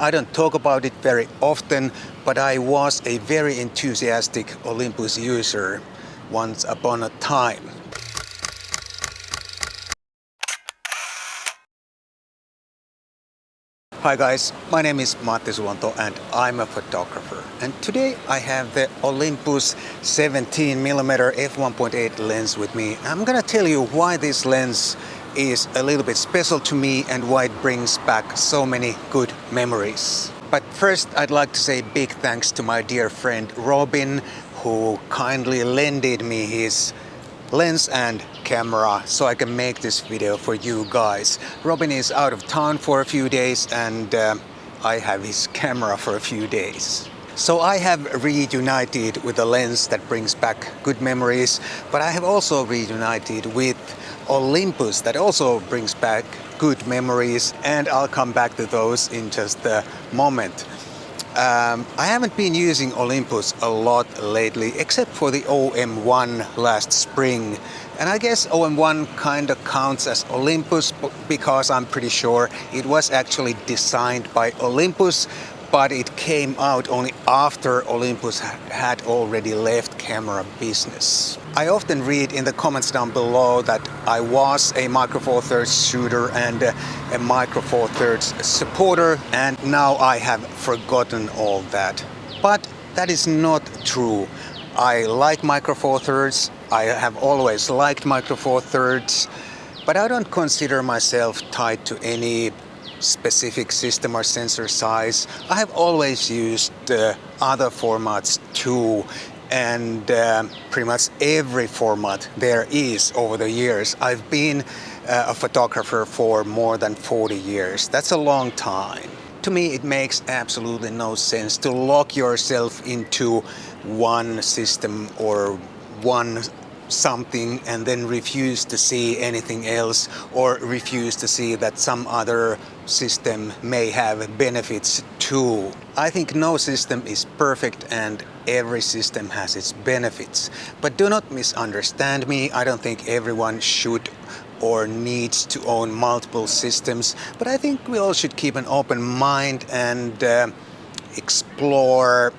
I don't talk about it very often, but I was a very enthusiastic Olympus user once upon a time. Hi guys, my name is Matti Sulanto and I'm a photographer. And today I have the Olympus 17mm F1.8 lens with me. I'm gonna tell you why this lens is a little bit special to me and why it brings back so many good memories. But first I'd like to say big thanks to my dear friend Robin, who kindly lended me his lens and camera so I can make this video for you guys. Robin is out of town for a few days and I have his camera for a few days. So I have reunited with a lens that brings back good memories, but I have also reunited with Olympus that also brings back good memories, and I'll come back to those in just a moment. I haven't been using Olympus a lot lately, except for the OM1 last spring. And I guess OM1 kind of counts as Olympus because I'm pretty sure it was actually designed by Olympus, but it came out only after Olympus had already left camera business. I often read in the comments down below that I was a Micro Four Thirds shooter and a Micro Four Thirds supporter, and now I have forgotten all that. But that is not true. I like Micro Four Thirds, I have always liked Micro Four Thirds, but I don't consider myself tied to any specific system or sensor size. I have always used other formats too, and pretty much every format there is over the years. I've been a photographer for more than 40 years. That's a long time. To me, it makes absolutely no sense to lock yourself into one system or one something and then refuse to see anything else, or refuse to see that some other system may have benefits too. I think no system is perfect and every system has its benefits. But do not misunderstand me. I don't think everyone should or needs to own multiple systems, but I think we all should keep an open mind and explore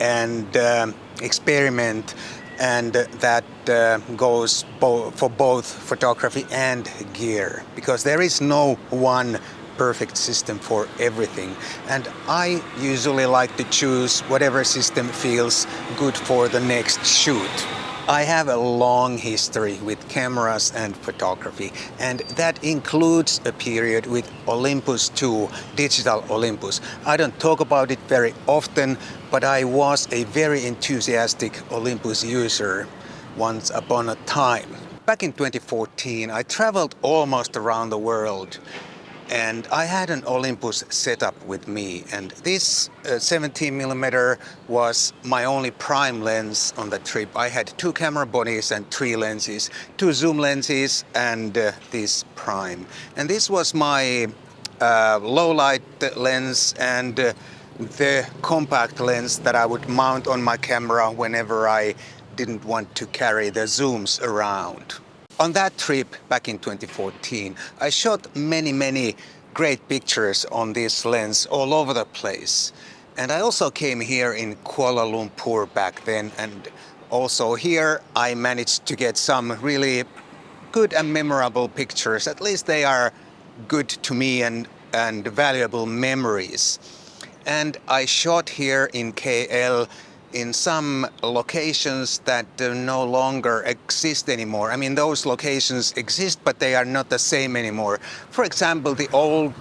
and experiment, and that goes for both photography and gear, because there is no one perfect system for everything, and I usually like to choose whatever system feels good for the next shoot. I have a long history with cameras and photography, and that includes a period with Olympus 2, digital Olympus. I don't talk about it very often, but I was a very enthusiastic Olympus user once upon a time. Back in 2014, I traveled almost around the world, and I had an Olympus setup with me, and this 17mm was my only prime lens on the trip. I had 2 camera bodies and 3 lenses, 2 zoom lenses and this prime. And this was my low light lens and the compact lens that I would mount on my camera whenever I didn't want to carry the zooms around. On that trip back in 2014, I shot many great pictures on this lens all over the place. And I also came here in Kuala Lumpur back then, and also here I managed to get some really good and memorable pictures. At least they are good to me and valuable memories. And I shot here in KL in some locations that no longer exist anymore. I mean, those locations exist, but they are not the same anymore. For example, the old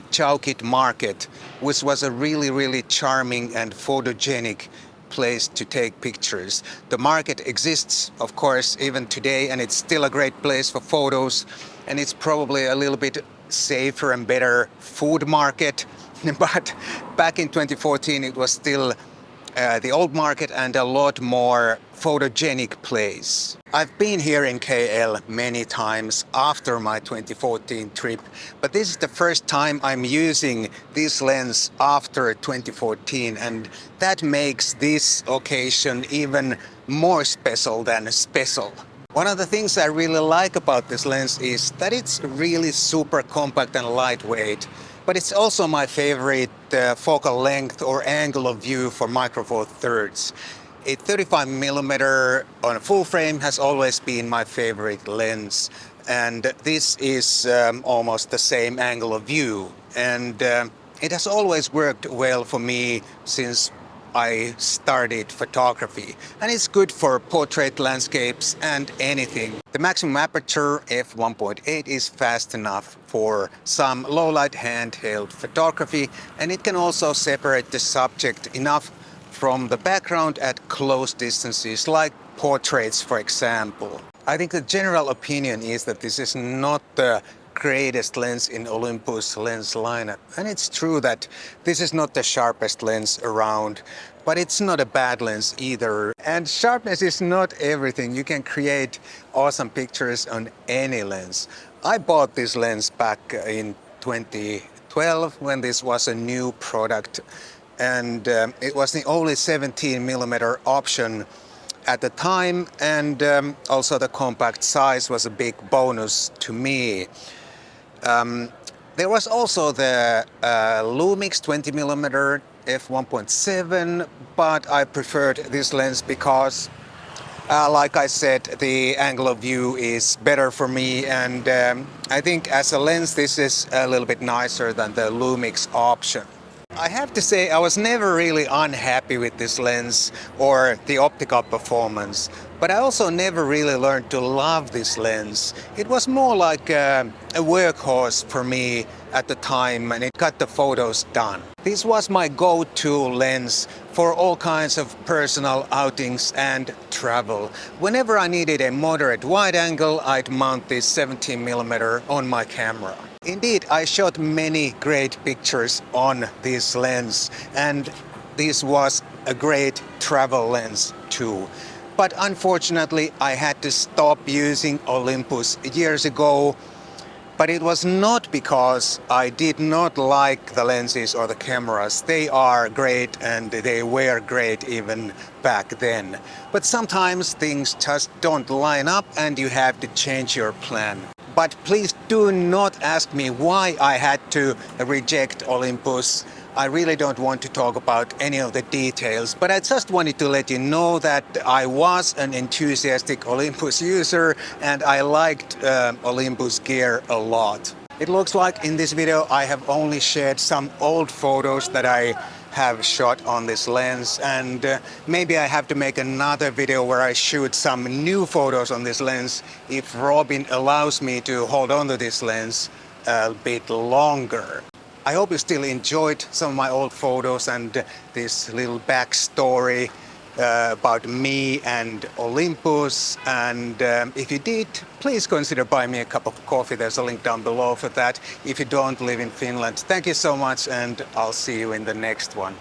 Chowkit market, which was a really charming and photogenic place to take pictures. The market exists, of course, even today, and it's still a great place for photos, and it's probably a little bit safer and better food market. But back in 2014, it was still the old market and a lot more photogenic place. I've been here in KL many times after my 2014 trip, but this is the first time I'm using this lens after 2014, and that makes this occasion even more special than special. One of the things I really like about this lens is that it's really super compact and lightweight. but it's also my favorite focal length or angle of view for Micro Four Thirds. A 35mm on a full frame has always been my favorite lens, and this is almost the same angle of view, and it has always worked well for me since I started photography, and it's good for portrait landscapes and anything. The maximum aperture f1.8 is fast enough for some low light handheld photography, and it can also separate the subject enough from the background at close distances, like portraits, for example. I think the general opinion is that this is not the greatest lens in Olympus lens lineup. And it's true that this is not the sharpest lens around, but it's not a bad lens either. And sharpness is not everything. You can create awesome pictures on any lens. I bought this lens back in 2012 when this was a new product, and it was the only 17mm option at the time, and also the compact size was a big bonus to me. There was also the Lumix 20mm F1.7, but I preferred this lens because, like I said, the angle of view is better for me, and I think as a lens this is a little bit nicer than the Lumix option. I have to say I was never really unhappy with this lens or the optical performance, but I also never really learned to love this lens. It was more like a workhorse for me at the time, and it got the photos done. This was my go-to lens for all kinds of personal outings and travel. Whenever I needed a moderate wide angle, I'd mount this 17mm on my camera. Indeed, I shot many great pictures on this lens, and this was a great travel lens too. But unfortunately, I had to stop using Olympus years ago. But it was not because I did not like the lenses or the cameras. They are great, and they were great even back then. But sometimes things just don't line up and you have to change your plan. But please do not ask me why I had to reject Olympus. I really don't want to talk about any of the details, but I just wanted to let you know that I was an enthusiastic Olympus user and I liked Olympus gear a lot. It looks like in this video I have only shared some old photos that I have shot on this lens, and maybe I have to make another video where I shoot some new photos on this lens if Robin allows me to hold on to this lens a bit longer. I hope you still enjoyed some of my old photos and this little backstory about me and Olympus, and if you did, please consider buying me a cup of coffee. There's a link down below for that if you don't live in Finland. Thank you so much, and I'll see you in the next one.